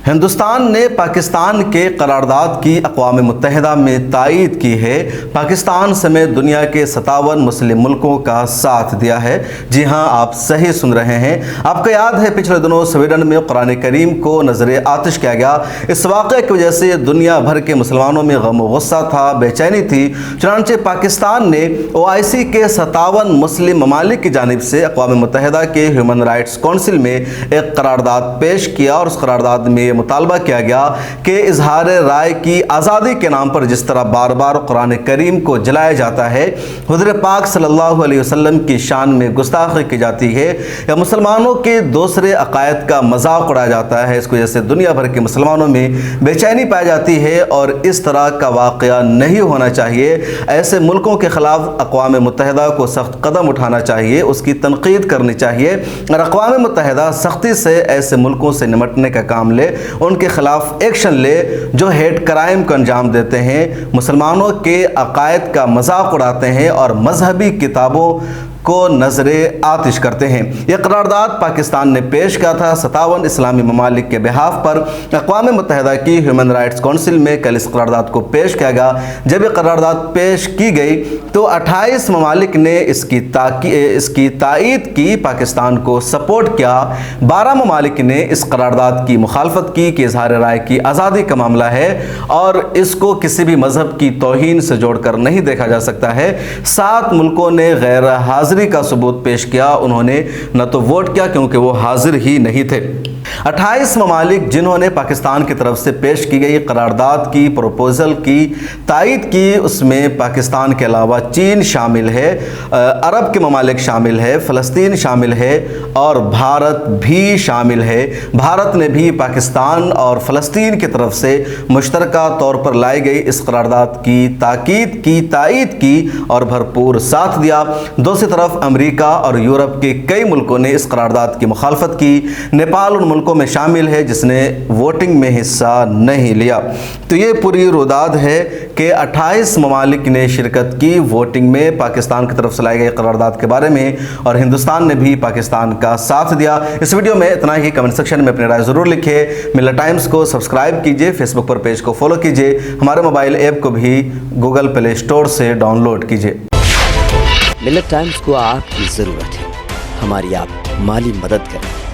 ہندوستان نے پاکستان کے قرارداد کی اقوام متحدہ میں تائید کی ہے۔ پاکستان سمیت دنیا کے 57 مسلم ملکوں کا ساتھ دیا ہے۔ جی ہاں، آپ صحیح سن رہے ہیں۔ آپ کو یاد ہے پچھلے دنوں سویڈن میں قرآن کریم کو نظر آتش کیا گیا۔ اس واقعے کی وجہ سے دنیا بھر کے مسلمانوں میں غم و غصہ تھا، بے چینی تھی۔ چنانچہ پاکستان نے OIC کے 57 مسلم ممالک کی جانب سے اقوام متحدہ کے ہیومن رائٹس کونسل میں ایک قرارداد پیش کیا، اور اس قرارداد میں مطالبہ کیا گیا کہ اظہار رائے کی آزادی کے نام پر جس طرح بار بار قرآن کریم کو جلایا جاتا ہے، حضور پاک صلی اللہ علیہ وسلم کی شان میں گستاخی کی جاتی ہے، یا مسلمانوں کے دوسرے عقائد کا مذاق اڑایا جاتا ہے، اس کی وجہ سے دنیا بھر کے مسلمانوں میں بے چینی پائی جاتی ہے، اور اس طرح کا واقعہ نہیں ہونا چاہیے۔ ایسے ملکوں کے خلاف اقوام متحدہ کو سخت قدم اٹھانا چاہیے، اس کی تنقید کرنی چاہیے، اور اقوام متحدہ سختی سے ایسے ملکوں سے نمٹنے کا کام لے، ان کے خلاف ایکشن لے جو ہیٹ کرائم کو انجام دیتے ہیں، مسلمانوں کے عقائد کا مذاق اڑاتے ہیں اور مذہبی کتابوں کو نظر آتش کرتے ہیں۔ یہ قرارداد پاکستان نے پیش کیا تھا 57 اسلامی ممالک کے بہاف پر۔ اقوام متحدہ کی ہیومن رائٹس کونسل میں کل اس قرارداد کو پیش کیا گیا۔ جب یہ قرارداد پیش کی گئی تو 28 ممالک نے اس کی تائید کی، پاکستان کو سپورٹ کیا۔ 12 ممالک نے اس قرارداد کی مخالفت کی کہ اظہار رائے کی آزادی کا معاملہ ہے اور اس کو کسی بھی مذہب کی توہین سے جوڑ کر نہیں دیکھا جا سکتا ہے۔ 7 ملکوں نے غیر حاضری کا ثبوت پیش کیا، انہوں نے نہ تو ووٹ کیا کیونکہ وہ حاضر ہی نہیں تھے۔ 28 ممالک جنہوں نے پاکستان کی طرف سے پیش کی گئی قرارداد کی پروپوزل کی تائید کی، اس میں پاکستان کے علاوہ چین شامل ہے، عرب کے ممالک شامل ہے، فلسطین شامل ہے اور بھارت بھی شامل ہے۔ بھارت نے بھی پاکستان اور فلسطین کی طرف سے مشترکہ طور پر لائی گئی اس قرارداد کی تاکید کی، تائید کی اور بھرپور ساتھ دیا۔ دوسری طرف امریکہ اور یورپ کے کئی ملکوں نے اس قرارداد کی مخالفت کی۔ نیپال ان ملکوں میں شامل ہے جس نے ووٹنگ میں حصہ نہیں لیا۔ تو یہ پوری روداد ہے کہ 28 ممالک نے شرکت کی ووٹنگ میں پاکستان کی طرف سے لائی گئی قرارداد کے بارے میں، اور ہندوستان نے بھی پاکستان کا ساتھ دیا۔ اس ویڈیو میں اتنا ہی۔ کمنٹ سیکشن میں اپنی رائے ضرور لکھیں۔ ملت ٹائمز کو سبسکرائب کیجئے، فیس بک پر پیج کو فالو کیجئے، ہمارے موبائل ایپ کو بھی گوگل پلے اسٹور سے ڈاؤن لوڈ کیجئے۔ ملت ٹائمز کو آپ کی ضرورت ہے، ہماری آپ مالی مدد کریں۔